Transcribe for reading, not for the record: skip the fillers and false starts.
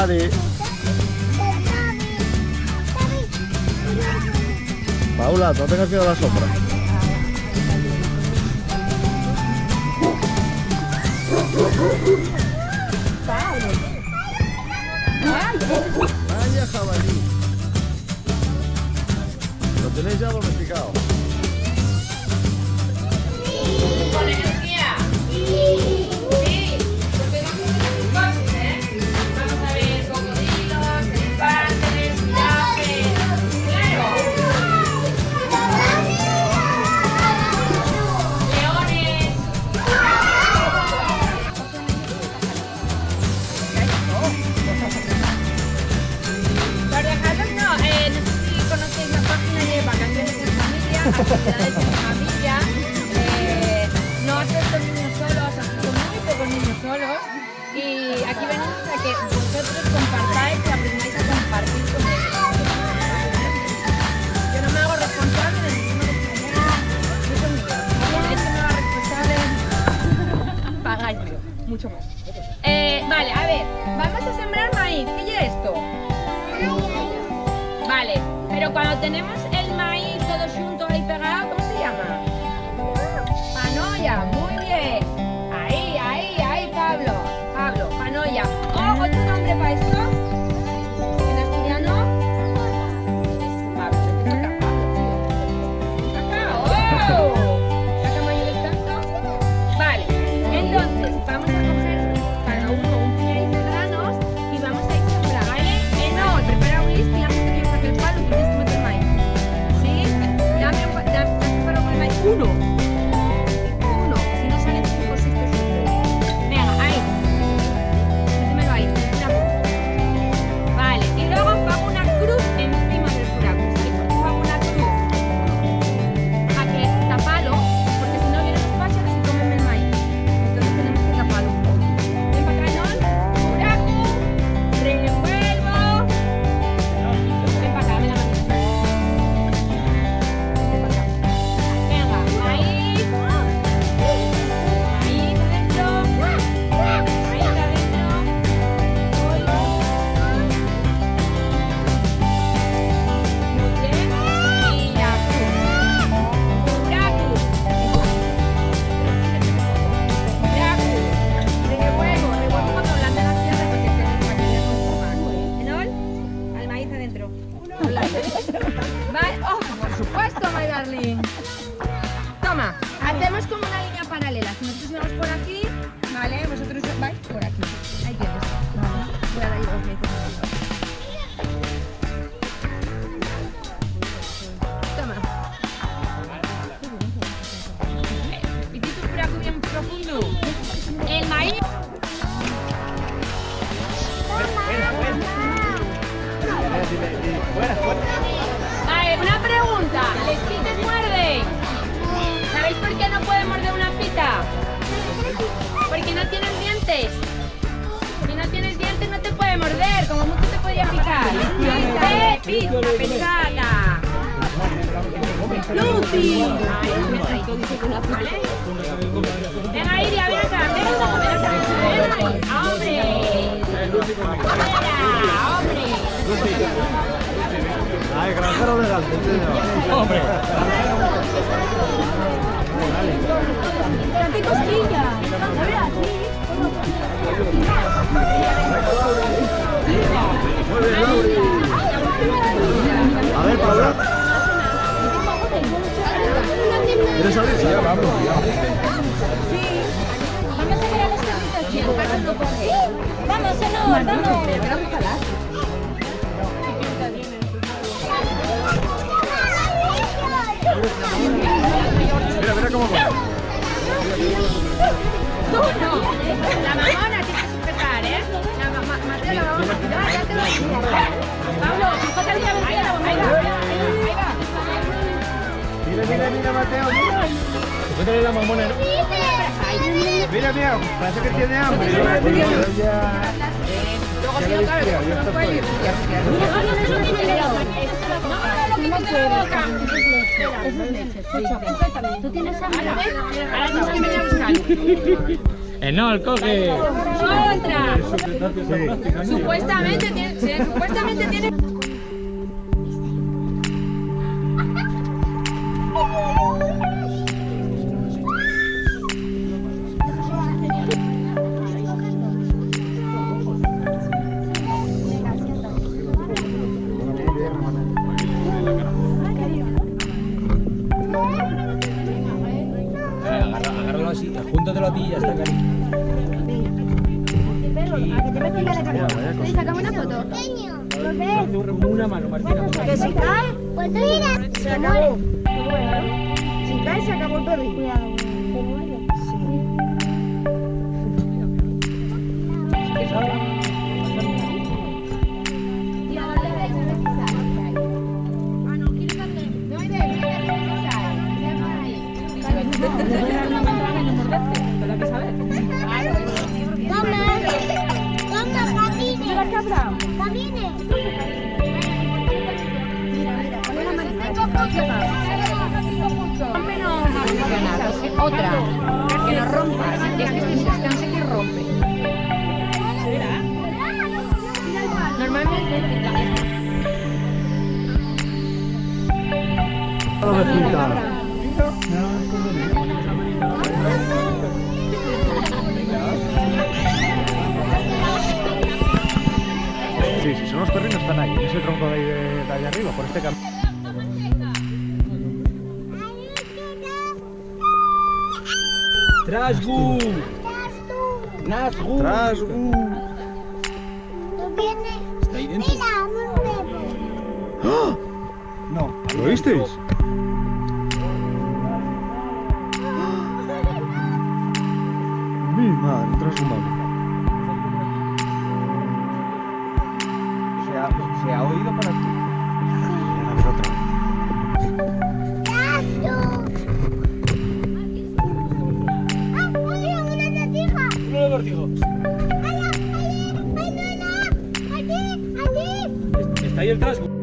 Daddy. Paula, no tengas miedo a la sombra. Vaya jabalí. Lo tenéis ya domesticado. Con energía. Sí, porque vamos a hacer cosas, ¿eh? Vamos a ver cocodrilos, elefantes, jirafes. Claro. Leones. Para no, no sé si conocéis la página de Vacaciones en Familia, actividades en familia. No acepto niños solos, acepto muy pocos niños solos. Y aquí venimos a que vosotros compartáis y aprendáis a compartir con ellos. Yo no me hago responsable de ninguno de ustedes. Yo soy mío. Esto me hago responsable. Pagáis mucho más. Vale, a ver, vamos a sembrar maíz. ¿Qué es esto? Vale, pero cuando tenemos el maíz todo junto ahí pegado, ¿cómo se llama? Panoya, muy bien. Ahí, Pablo. Panoya. Oh, otro nombre para esto. En asturiano. Pablo, te toca Pablo, tío. ¡Cacao! ¿Saca mayor tanto? Vale, entonces vamos a coger cada uno un puñadito de granos y vamos a ir a sembrar, ¿vale? No, prepara un list y antes de que yo saque el palo tienes que meter maíz. ¿Sí? Dame un palo con el maíz. Uno. Si no salen 5 o 6 te suelto. Venga, ahí. Métemelo ahí. Vale, y luego hago una cruz encima del furaco. ¿Sí? Hago una cruz. A que tapalo, porque si no vienen los pájaros y comen el maíz. Entonces tenemos que taparlo un poco. Ven para acá, ¿no? Furaco. Revuelvo. Ven para acá, ven a la mesa. Ven para acá. Venga, maíz. Ahí adentro. Ahí adentro. Muy bien. Y ya. Furaco. Revuelvo cuando ablanden las piedras porque tenemos aquí la conformar. ¿Enol? Al maíz adentro. Vale. Oh, por supuesto, my darling. Toma, hacemos como una línea paralela. Si nosotros vamos por aquí, ¿vale? Vosotros vais por aquí. Ahí tienes. Voy a dar yo los metros. Toma. Pitito un furaco bien profundo. El maíz. Vale, una pregunta. ¿Les quites muerden? ¿Sabéis por qué no pueden morder una pita? Porque no tienen dientes. Si no tienes dientes no te puede morder, como mucho te podría picar. Pita pesada. Lucy. ¿Vale? Venga, Iria, ven acá. Ven ahí. ¡Hombre! ¡Mira, hombre! Ay, granjero legal. Hombre. ¡Qué cosquilla! A ver, así. A ver, Paula. ¿Quieres salir? Sí, vamos. Sí. Vamos a mirar las cositas, chicos. Vamos, Senor, vamos. Mira cómo va. Tú no. La mamona tienes que sujetar, ¿eh? Mateo, la vamos a quitar. Ya te lo digo. Pablo, sujétale ya la mamona. Ahí va. Mira, Mateo, mira. Sujétale la mamona, ¿no? Mira, parece que tiene hambre. Luego, si no, claro, no nos puede ir. ¿Tú tienes hambre? Ahora tienes que venir a buscar. No, el coge. Otra. Sí. Supuestamente tiene... Agárralo así, júntatelo a ti y ya está, cariño. ¿Sacamos una foto? Una mano, Martina. ¿Que si cae? Pues mira. Se acabó. Si cae, se acabó el perro. Cuidado. ¿Se muere? Otra, que no rompa, es que si se descansa que rompe. Normalmente Sí, si son los perrinos están ahí, en ese tronco de ahí de allá arriba, por este camino. Trasgu. Nazgu. Trasgu. Está ahí dentro. ¡Ah! No. ¿Lo oísteis? Mi madre, transhumano. Se ha oído para ti. A ver otra vez. No lo cortijo. Está ahí el trasgo.